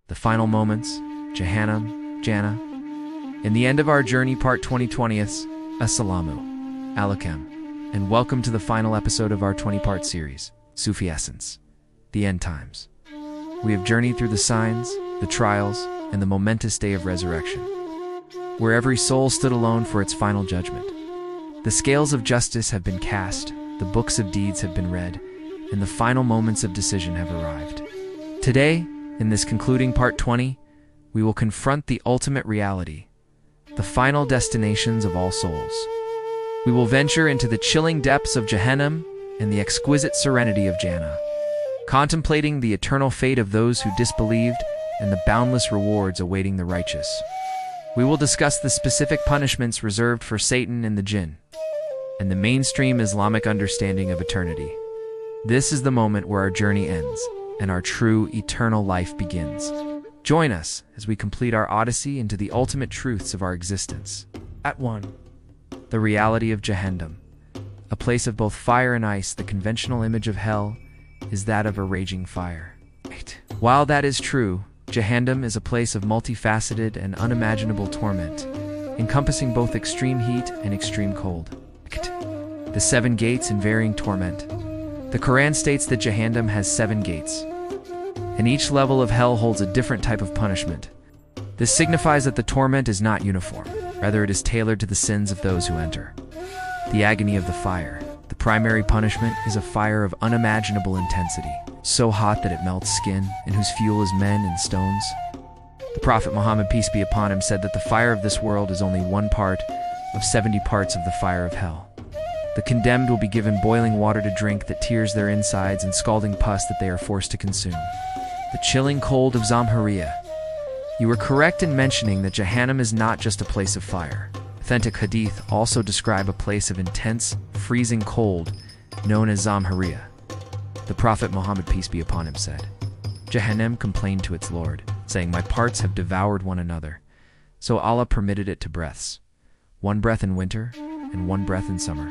the final moments, Jahannam, Jannah. In the end of our journey, part 2020th, Assalamu alaikum, and welcome to the final episode of our 20-part series, Sufi Essence, the End Times. We have journeyed through the signs, the trials, and the momentous day of resurrection, where every soul stood alone for its final judgment. The scales of justice have been cast, the books of deeds have been read, and the final moments of decision have arrived. Today, in this concluding part 20, we will confront the ultimate reality, the final destinations of all souls. We will venture into the chilling depths of Jahannam and the exquisite serenity of Jannah, contemplating the eternal fate of those who disbelieved and the boundless rewards awaiting the righteous. We will discuss the specific punishments reserved for Satan and the jinn, and the mainstream Islamic understanding of eternity. This is the moment where our journey ends and our true eternal life begins. Join us as we complete our odyssey into the ultimate truths of our existence. At 1. The reality of Jahannam. A place of both fire and ice, the conventional image of hell is that of a raging fire. 8. While that is true, Jahannam is a place of multifaceted and unimaginable torment, encompassing both extreme heat and extreme cold. 8. The 7 gates and varying torment. The Quran states that Jahannam has 7 gates, and each level of hell holds a different type of punishment. This signifies that the torment is not uniform, rather it is tailored to the sins of those who enter. The agony of the fire. The primary punishment is a fire of unimaginable intensity, so hot that it melts skin, and whose fuel is men and stones. The Prophet Muhammad, peace be upon him, said that the fire of this world is only 1 part of 70 parts of the fire of hell. The condemned will be given boiling water to drink that tears their insides and scalding pus that they are forced to consume. The chilling cold of Zamhareer. You were correct in mentioning that Jahannam is not just a place of fire. Authentic Hadith also describe a place of intense, freezing cold known as Zamhareer. The Prophet Muhammad, peace be upon him, said, Jahannam complained to its Lord, saying, "My parts have devoured one another." So Allah permitted it to breaths, 1 breath in winter and 1 breath in summer.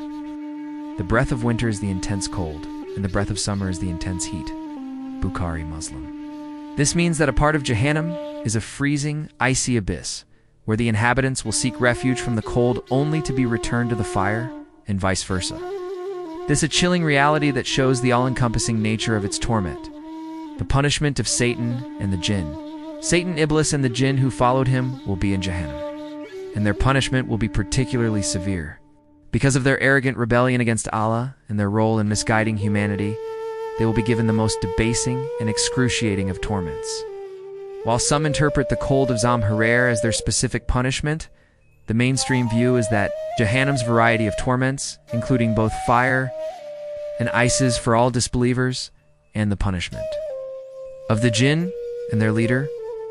The breath of winter is the intense cold, and the breath of summer is the intense heat. Bukhari Muslim. This means that a part of Jahannam is a freezing, icy abyss, where the inhabitants will seek refuge from the cold only to be returned to the fire, and vice versa. This is a chilling reality that shows the all-encompassing nature of its torment. The punishment of Satan and the jinn. Satan, Iblis, and the jinn who followed him will be in Jahannam, and their punishment will be particularly severe. Because of their arrogant rebellion against Allah and their role in misguiding humanity, they will be given the most debasing and excruciating of torments. While some interpret the cold of Zamhareer as their specific punishment, the mainstream view is that Jahannam's variety of torments, including both fire and ices for all disbelievers, and the punishment of the jinn and their leader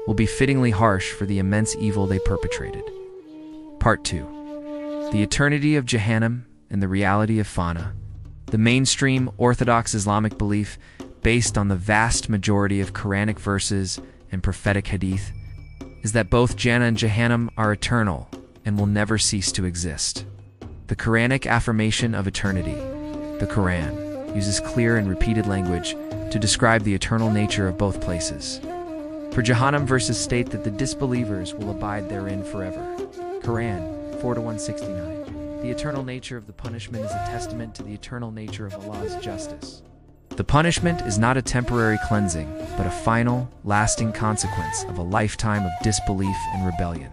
will be fittingly harsh for the immense evil they perpetrated. Part 2. The eternity of Jahannam and the reality of Fana. The mainstream Orthodox Islamic belief, based on the vast majority of Quranic verses and prophetic Hadith, is that both Jannah and Jahannam are eternal and will never cease to exist. The Quranic affirmation of eternity. The Quran uses clear and repeated language to describe the eternal nature of both places. For Jahannam, verses state that the disbelievers will abide therein forever. Quran 4-169. The eternal nature of the punishment is a testament to the eternal nature of Allah's justice. The punishment is not a temporary cleansing, but a final, lasting consequence of a lifetime of disbelief and rebellion.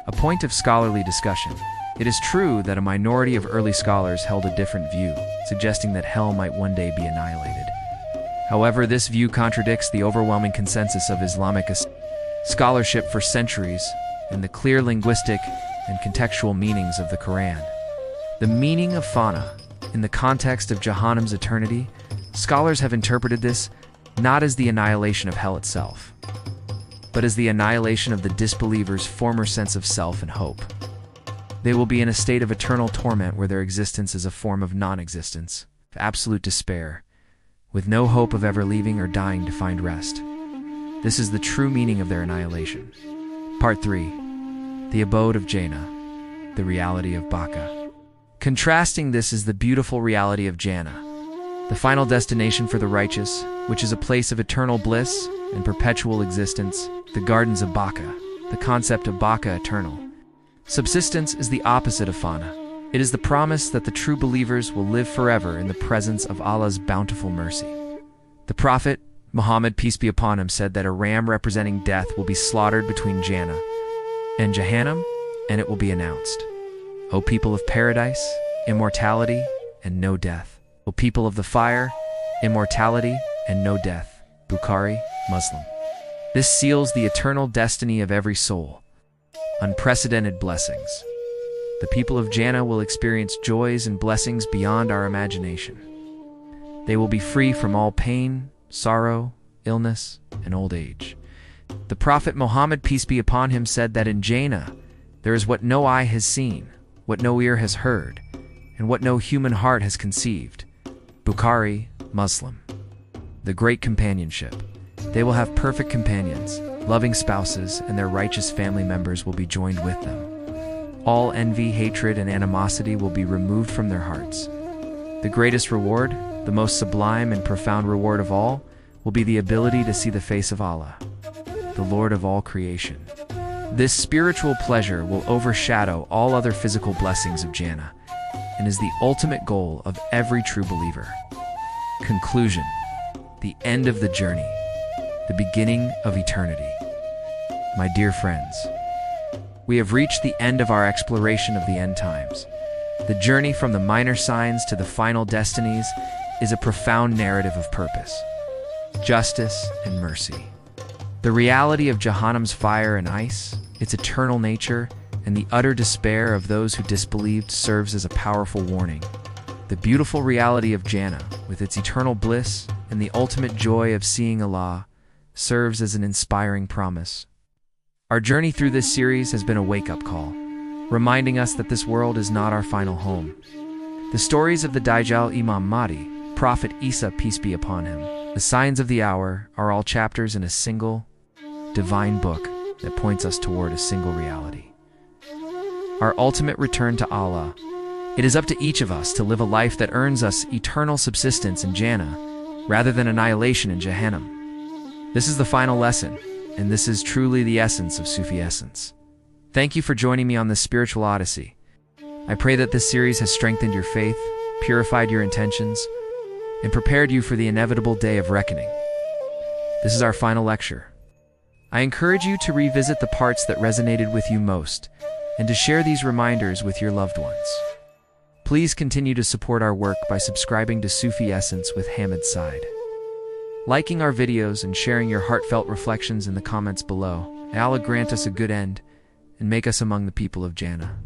A point of scholarly discussion. It is true that a minority of early scholars held a different view, suggesting that hell might one day be annihilated. However, this view contradicts the overwhelming consensus of Islamic scholarship for centuries and the clear linguistic and contextual meanings of the Quran. The meaning of Fana, in the context of Jahannam's eternity, scholars have interpreted this not as the annihilation of hell itself, but as the annihilation of the disbelievers' former sense of self and hope. They will be in a state of eternal torment where their existence is a form of non-existence, of absolute despair, with no hope of ever leaving or dying to find rest. This is the true meaning of their annihilation. Part 3. The abode of Jannah, the reality of Baqa. Contrasting this is the beautiful reality of Jannah, the final destination for the righteous, which is a place of eternal bliss and perpetual existence, the gardens of Baqa, the concept of Baqa eternal. Subsistence is the opposite of Fana. It is the promise that the true believers will live forever in the presence of Allah's bountiful mercy. The Prophet, Muhammad, peace be upon him, said that a ram representing death will be slaughtered between Jannah and Jahannam, and it will be announced, O people of paradise, immortality and no death. O people of the fire, immortality and no death. Bukhari, Muslim. This seals the eternal destiny of every soul. Unprecedented blessings. The people of Jannah will experience joys and blessings beyond our imagination. They will be free from all pain, sorrow, illness, and old age. The Prophet Muhammad, peace be upon him, said that in Jannah there is what no eye has seen, what no ear has heard, and what no human heart has conceived. Bukhari, Muslim. The great companionship. They will have perfect companions, loving spouses, and their righteous family members will be joined with them. All envy, hatred, and animosity will be removed from their hearts. The greatest reward, the most sublime and profound reward of all, will be the ability to see the face of Allah, the Lord of all creation. This spiritual pleasure will overshadow all other physical blessings of Jannah and is the ultimate goal of every true believer. Conclusion. The end of the journey. The beginning of eternity. My dear friends, we have reached the end of our exploration of the end times. The journey from the minor signs to the final destinies is a profound narrative of purpose, justice, and mercy. The reality of Jahannam's fire and ice, its eternal nature, and the utter despair of those who disbelieved serves as a powerful warning. The beautiful reality of Jannah, with its eternal bliss and the ultimate joy of seeing Allah, serves as an inspiring promise. Our journey through this series has been a wake-up call, reminding us that this world is not our final home. The stories of the Dajjal, Imam Mahdi, Prophet Isa, peace be upon him, the signs of the hour are all chapters in a single, divine book that points us toward a single reality. Our ultimate return to Allah. It is up to each of us to live a life that earns us eternal subsistence in Jannah, rather than annihilation in Jahannam. This is the final lesson, and this is truly the essence of Sufi Essence. Thank you for joining me on this spiritual odyssey. I pray that this series has strengthened your faith, purified your intentions, and prepared you for the inevitable day of reckoning. This is our final lecture. I encourage you to revisit the parts that resonated with you most, and to share these reminders with your loved ones. Please continue to support our work by subscribing to Sufi Essence with Hammad Syed, liking our videos and sharing your heartfelt reflections in the comments below. May Allah grant us a good end and make us among the people of Jannah.